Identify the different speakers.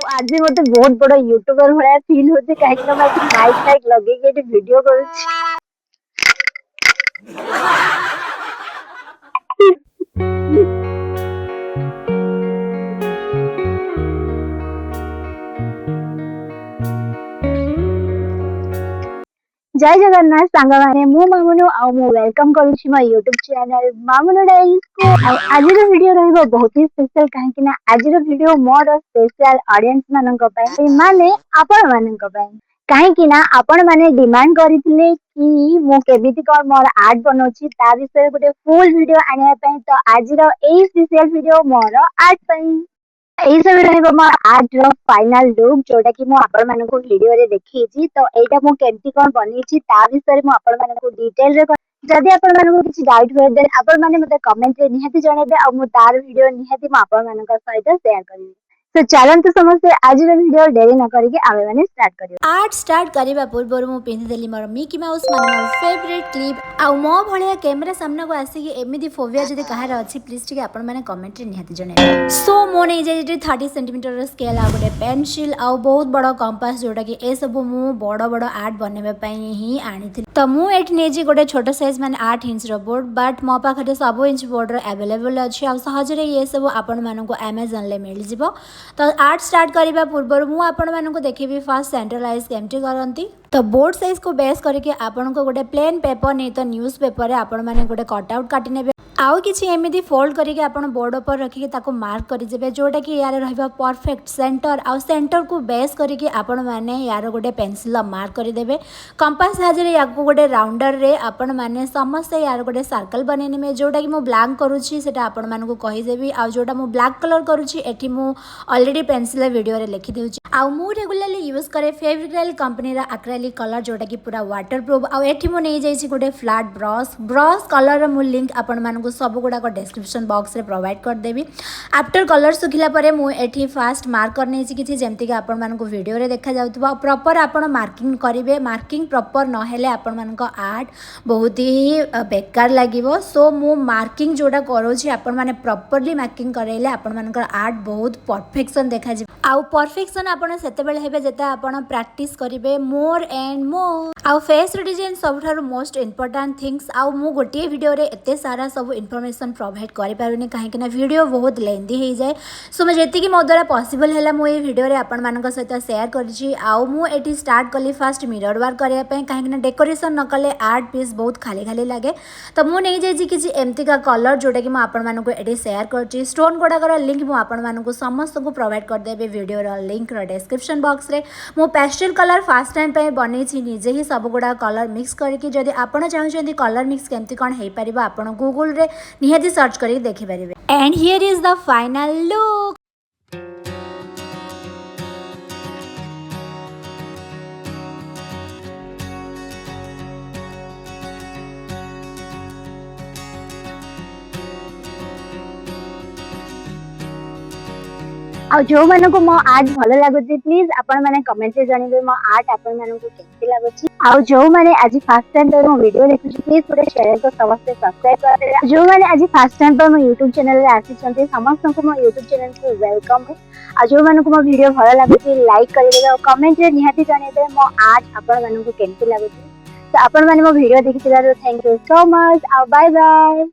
Speaker 1: आज मते बहुत बड़ा यूट्यूबर भलिया फील होते कहीं माइक फाइक लगे के वीडियो कर जय जगन्नाथ सांग माने मु मामुनु आ मु वेलकम करूछि मो YouTube चैनल मामुनु डायरीज को आज रो वीडियो रहइबो बहुत ही स्पेशल काहे ना आज रो वीडियो मोर स्पेशल ऑडियंस मानन को पय माने आपण मानन को पय काहे ना आपण माने डिमांड करिथिले कि मु केबिति कोन मोर आर्ट बनौछि ता विषय गोटे फुल वीडियो आनिया पय तो आज रो एई स्पेशल वीडियो मोर आर्ट पय एई सब रहइबो मोर आर्ट रो फाइनल लुक जोटा कि मु आपण मानको वीडियो रे देखैछि तो एटा मु केमति कोन बनेछि ता विषय मु आपण मानको डिटेल रे जदि आपण मानको किछि डाउट होय देन आपण माने मते कमेंट रे निहाती जणेबे आ मु तार वीडियो निहाती मु आपण मानक सहित शेयर करिवि तो चलंतु समस्त आज रो वीडियो डेरी न करिके आमे माने स्टार्ट करियो।
Speaker 2: आर्ट स्टार्ट करबा पूर्व मु पिंधि देली मोर मिकी माउस माने मोर फेवरेट क्लिप आ मो भलिया कैमरा सामना को आसी कि एमिदी फोबिया जदि कहार अछि प्लीज टिके आपण माने कमेंट रे निहाती जणे सो मो नै जे 30 सेंटीमीटर रो स्केल आ गोटे पेंसिल आ बहुत बड़ कंपास जोटा कि ए सब मु बड़ बड़ आर्ट बनेबा पई ही आनी तो मु एठी नै जे गोटे छोटो साइज माने 8 इंच रो बोर्ड बट मो पाखरे सब इंच बोर्ड रो अवेलेबल अछि आ सहजरे ये सब आपण मानको अमेज़न ले मिल जिवो तो आर्ट स्टार्ट करबा पूर्व मु आपण मानको देखिबी फर्स्ट सेंट्रलाइज केमती करंती तो बोर्ड साइज को बेस करके आपण को गोटे प्लेन पेपर नहीं तो न्यूज पेपर रे आपण माने गोटे कटआउट काटी नेबे आउ किछि एमिदी फोल्ड करके आपण बोर्ड पर रखिके ताको मार्क करि जेबे जोटा कि यार रहबा परफेक्ट सेंटर आ सेंटर को बेस करके आपण माने यार गोटे पेंसिल मार्क करि देबे कंपास साहाय्य याको गोटे राउंडर रे आपण माने समस्त यार गोटे सर्कल बनै नेमे जोटा कि मु ब्लैंक करूछि सेटा आपण मानको कहि देबी आ जोटा मु ब्लैक कलर करूछि एठी मु ऑलरेडी पेंसिल वीडियो रे लिखि देउछि आ मु रेगुलरली यूज करे फेविक्रिल कंपनी रा एक्रेलिक कलर जोटा कि पूरा वाटरप्रूफ आ एठी मु नै जाइछि गोटे फ्लैट ब्रश कलर रा मु लिंक आपण मानको सब गुडा को डिस्क्रिप्शन बॉक्स रे प्रोवाइड कर देबी आफ्टर कलर सुखिला परे मु एठी फास्ट मार्क करने छी किछि जेमति कि आपण मानको वीडियो रे देखा जाउतबा प्रॉपर आपण मार्किंग करिवे मार्किंग प्रॉपर न हेले आपण मानको आर्ट बहुत ही बेकार लागिवो सो मु मार्किंग जोडा करो छी आपण माने प्रॉपरली मार्किंग करेले आपण मानकर आर्ट बहुत परफेक्शन देखा जी आउ परफेक्शन आपण सेते बेले हेबे जेता आपण प्रैक्टिस करिवे मोर एंड मोर आउ फेस डिजाइन सब थारो मोस्ट इंपोर्टेंट थिंग्स आउ मु गोटे वीडियो रे एते सारा सब इनफॉरमेशन प्रोवाइड करि पारुनी काहे कि ना वीडियो बहुत लेंदी हे जाय सो मैं जेति कि मो द्वारा पॉसिबल हैला मु ए वीडियो रे आपण मानक सहित शेयर करछि आउ मु एटी स्टार्ट कली फर्स्ट मिरर वर्क करिया पे काहे कि ना डेकोरेशन न कले आर्ट पीस बहुत खाली खाली लागे तो मु नै जाय कि किछि एमती का कलर जोटा कि मु आपण मानक एटी शेयर करछि स्टोन गोडा कर लिंक मु आपण मानक समस्त को प्रोवाइड कर देबे वीडियो रो लिंक रो डिस्क्रिप्शन बॉक्स रे मु पेस्टल कलर फर्स्ट टाइम पे बनै छी निजे ही सब गोडा कलर मिक्स करके जदि आपण चाहछन्ती कलर मिक्स केमती कोन हे परिबा आपण गूगल रे निहाती सर्च करके देखि परिबे and here is the final look
Speaker 1: आ जो माने को मो आर्ट भलो लागुची प्लीज आपण माने कमेंट रे जणिबे मो आर्ट आपण माने को केमति लागुची आ जो माने आज फर्स्ट टाइम पर मो वीडियो देखुची प्लीज पुरे चैनल को समस्त सब्सक्राइब कर दे जो माने आज फर्स्ट टाइम पर मो YouTube चैनल रे आसी छन्ते समस्त को मो YouTube चैनल को वेलकम है आ जो माने को मो वीडियो भलो लागुची लाइक कर देबे और कमेंट रे निहाती जणिबे मो आर्ट आपण माने को केमति लागुची तो आपण माने मो वीडियो देखिथिबार थैंक यू सो मच आ बाय बाय।